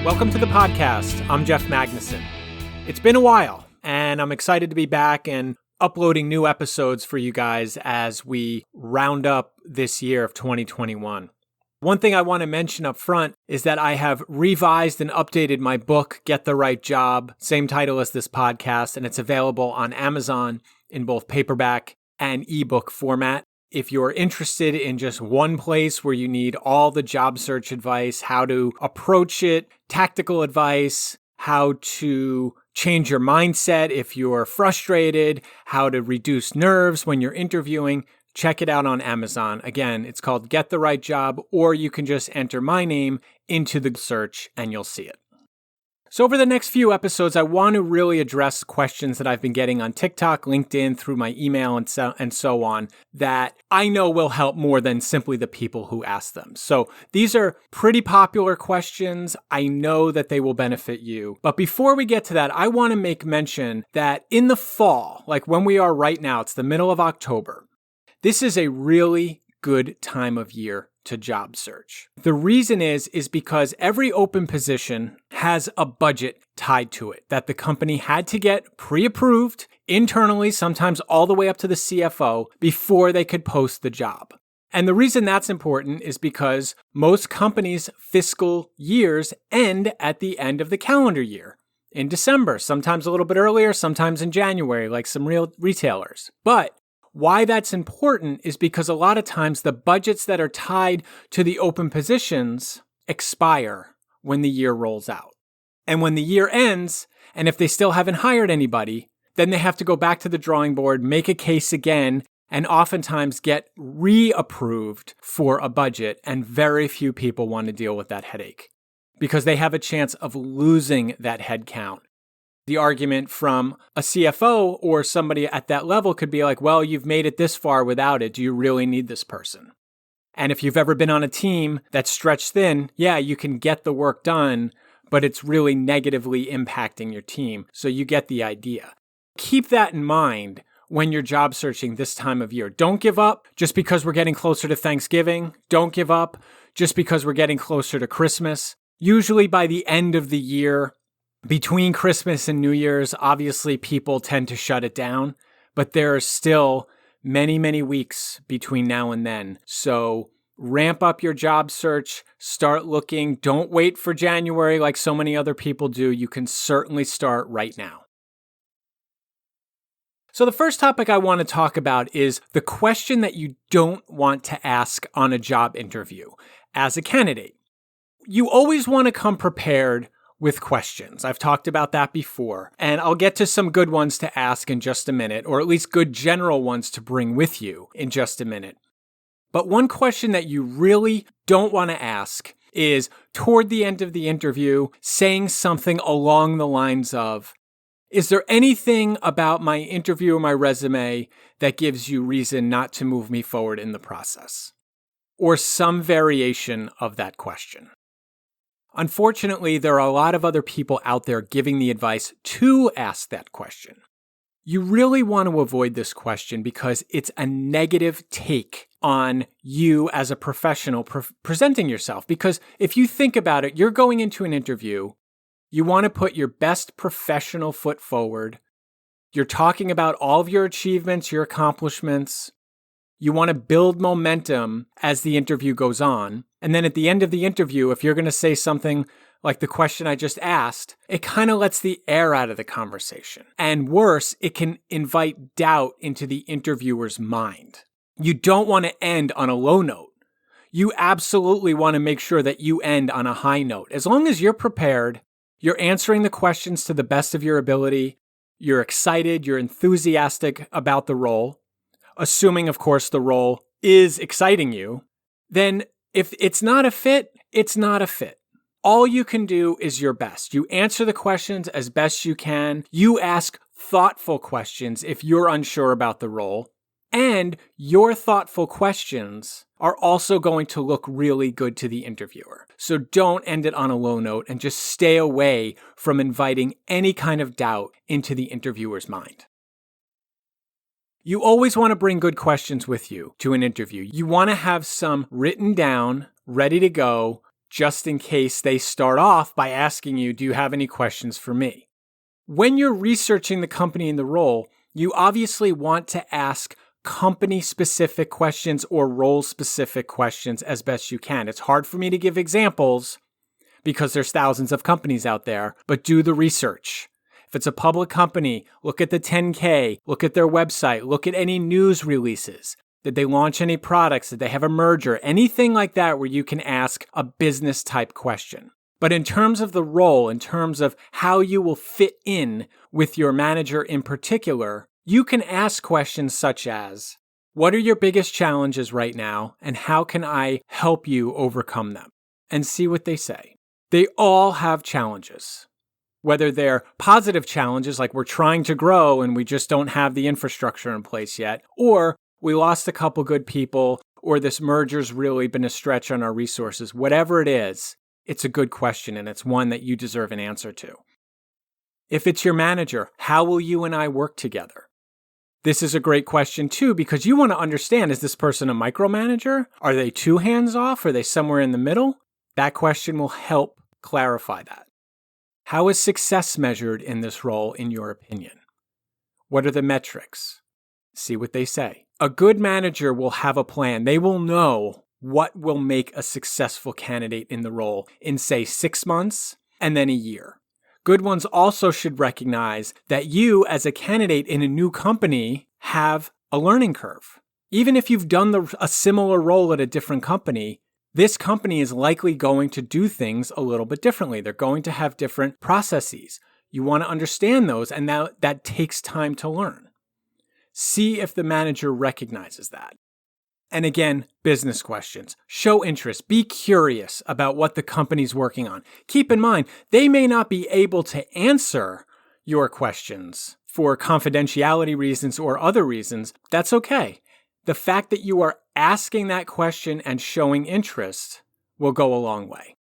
Welcome to the podcast. I'm Jeff Magnuson. It's been a while, and I'm excited to be back and uploading new episodes for you guys as we round up this year of 2021. One thing I want to mention up front is that I have revised and updated my book, Get the Right Job, same title as this podcast, and it's available on Amazon in both paperback and ebook format. If you're interested in just one place where you need all the job search advice, how to approach it, tactical advice, how to change your mindset if you're frustrated, how to reduce nerves when you're interviewing, check it out on Amazon. Again, it's called Get the Right Job, or you can just enter my name into the search and you'll see it. So over the next few episodes, I want to really address questions that I've been getting on TikTok, LinkedIn, through my email, and so on, that I know will help more than simply the people who ask them. So these are pretty popular questions. I know that they will benefit you. But before we get to that, I want to make mention that in the fall, like when we are right now, it's the middle of October, this is a really good time of year to job search. The reason is because every open position has a budget tied to it that the company had to get pre-approved internally, sometimes all the way up to the CFO, before they could post the job. And the reason that's important is because most companies' fiscal years end at the end of the calendar year, in December, sometimes a little bit earlier, sometimes in January, like some real retailers. But why that's important is because a lot of times the budgets that are tied to the open positions expire when the year rolls out. And when the year ends, and if they still haven't hired anybody, then they have to go back to the drawing board, make a case again, and oftentimes get reapproved for a budget. And very few people want to deal with that headache because they have a chance of losing that head count. The argument from a CFO or somebody at that level could be like, well, you've made it this far without it. Do you really need this person? And if you've ever been on a team that's stretched thin, yeah, you can get the work done, but it's really negatively impacting your team. So you get the idea. Keep that in mind when you're job searching this time of year. Don't give up just because we're getting closer to Thanksgiving. Don't give up just because we're getting closer to Christmas. Usually by the end of the year, between Christmas and New Year's, obviously people tend to shut it down, but there are still many, many weeks between now and then. So ramp up your job search, start looking. Don't wait for January like so many other people do. You can certainly start right now. So the first topic I want to talk about is the question that you don't want to ask on a job interview as a candidate. You always want to come prepared with questions. I've talked about that before, and I'll get to some good ones to ask in just a minute, or at least good general ones to bring with you in just a minute. But one question that you really don't want to ask is toward the end of the interview, saying something along the lines of, is there anything about my interview or my resume that gives you reason not to move me forward in the process? Or some variation of that question. Unfortunately, there are a lot of other people out there giving the advice to ask that question. You really want to avoid this question because it's a negative take on you as a professional presenting yourself. Because if you think about it, you're going into an interview, you want to put your best professional foot forward. You're talking about all of your achievements, your accomplishments. You want to build momentum as the interview goes on. And then at the end of the interview, if you're going to say something like the question I just asked, it kind of lets the air out of the conversation. And worse, it can invite doubt into the interviewer's mind. You don't want to end on a low note. You absolutely want to make sure that you end on a high note. As long as you're prepared, you're answering the questions to the best of your ability, you're excited, you're enthusiastic about the role, assuming, of course, the role is exciting you, then if it's not a fit, it's not a fit. All you can do is your best. You answer the questions as best you can. You ask thoughtful questions if you're unsure about the role. And your thoughtful questions are also going to look really good to the interviewer. So don't end it on a low note and just stay away from inviting any kind of doubt into the interviewer's mind. You always want to bring good questions with you to an interview. You want to have some written down, ready to go, just in case they start off by asking you, do you have any questions for me? When you're researching the company and the role, you obviously want to ask company-specific questions or role-specific questions as best you can. It's hard for me to give examples because there's thousands of companies out there, but do the research. If it's a public company, look at the 10K, look at their website, look at any news releases. Did they launch any products? Did they have a merger? Anything like that where you can ask a business type question. But in terms of the role, in terms of how you will fit in with your manager in particular, you can ask questions such as, what are your biggest challenges right now and how can I help you overcome them? And see what they say. They all have challenges. Whether they're positive challenges like we're trying to grow and we just don't have the infrastructure in place yet, or we lost a couple good people, or this merger's really been a stretch on our resources. Whatever it is, it's a good question and it's one that you deserve an answer to. If it's your manager, how will you and I work together? This is a great question too, because you want to understand, is this person a micromanager? Are they too hands-off? Are they somewhere in the middle? That question will help clarify that. How is success measured in this role, in your opinion? What are the metrics? See what they say. A good manager will have a plan. They will know what will make a successful candidate in the role in, say, 6 months and then a year. Good ones also should recognize that you, as a candidate in a new company, have a learning curve. Even if you've done a similar role at a different company, this company is likely going to do things a little bit differently. They're going to have different processes. You want to understand those, and that takes time to learn. See if the manager recognizes that. And again, business questions. Show interest. Be curious about what the company's working on. Keep in mind, they may not be able to answer your questions for confidentiality reasons or other reasons. That's okay. The fact that you are asking that question and showing interest will go a long way.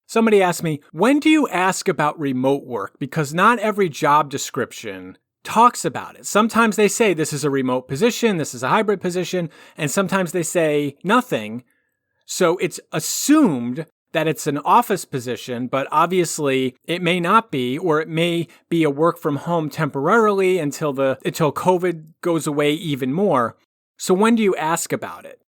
Somebody asked me, when do you ask about remote work? Because not every job description talks about it. Sometimes they say this is a remote position, this is a hybrid position, and sometimes they say nothing. So it's assumed that it's an office position, but obviously it may not be, or it may be a work from home temporarily until COVID goes away even more. So when do you ask about it?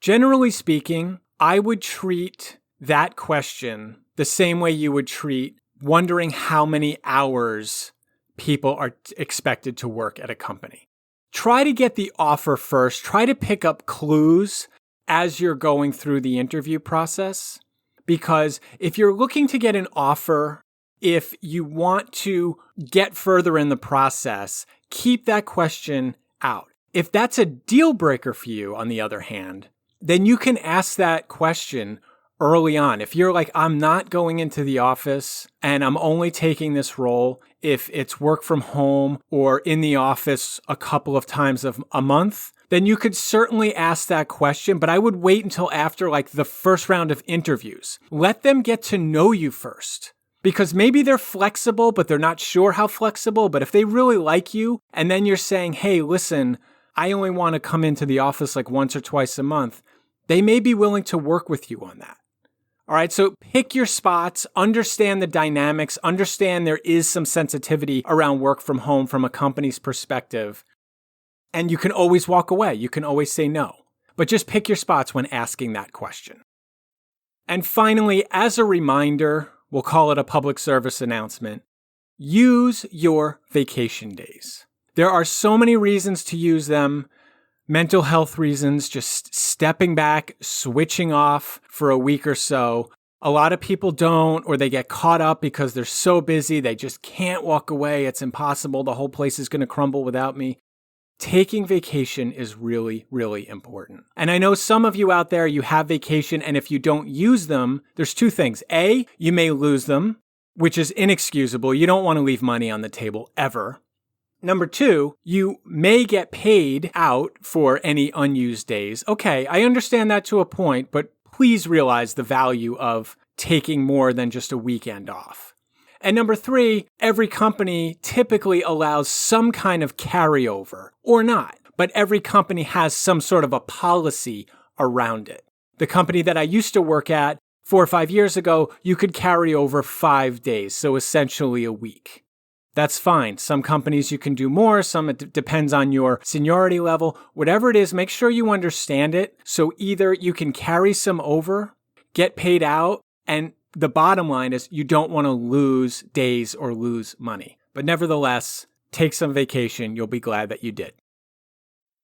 Generally speaking, I would treat that question the same way you would treat wondering how many hours people are expected to work at a company. Try to get the offer first. Try to pick up clues as you're going through the interview process. Because if you're looking to get an offer, if you want to get further in the process, keep that question out. If that's a deal breaker for you, on the other hand, then you can ask that question early on. If you're like, I'm not going into the office and I'm only taking this role if it's work from home or in the office a couple of times a month, then you could certainly ask that question, but I would wait until after like the first round of interviews. Let them get to know you first. Because maybe they're flexible, but they're not sure how flexible. But if they really like you, and then you're saying, hey, listen, I only want to come into the office like once or twice a month, they may be willing to work with you on that. All right, so pick your spots, understand the dynamics, understand there is some sensitivity around work from home from a company's perspective. And you can always walk away. You can always say no. But just pick your spots when asking that question. And finally, as a reminder, we'll call it a public service announcement, use your vacation days. There are so many reasons to use them. Mental health reasons, just stepping back, switching off for a week or so. A lot of people don't, or they get caught up because they're so busy, they just can't walk away. It's impossible. The whole place is going to crumble without me. Taking vacation is really, really important. And I know some of you out there, you have vacation, and if you don't use them, there's two things. A, you may lose them, which is inexcusable. You don't want to leave money on the table ever. Number two, you may get paid out for any unused days. Okay, I understand that to a point, but please realize the value of taking more than just a weekend off. And number three, every company typically allows some kind of carryover, or not, but every company has some sort of a policy around it. The company that I used to work at, 4 or 5 years ago, you could carry over 5 days, so essentially a week. That's fine. Some companies you can do more, some it depends on your seniority level. Whatever it is, make sure you understand it. So either you can carry some over, get paid out, and the bottom line is you don't want to lose days or lose money. But nevertheless, take some vacation. You'll be glad that you did.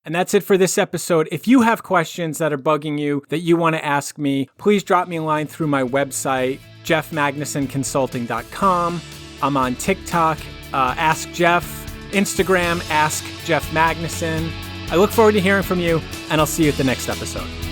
And that's it for this episode. If you have questions that are bugging you that you want to ask me, please drop me a line through my website, jeffmagnusonconsulting.com. I'm on TikTok, Ask Jeff, Instagram, Ask Jeff Magnuson. I look forward to hearing from you, and I'll see you at the next episode.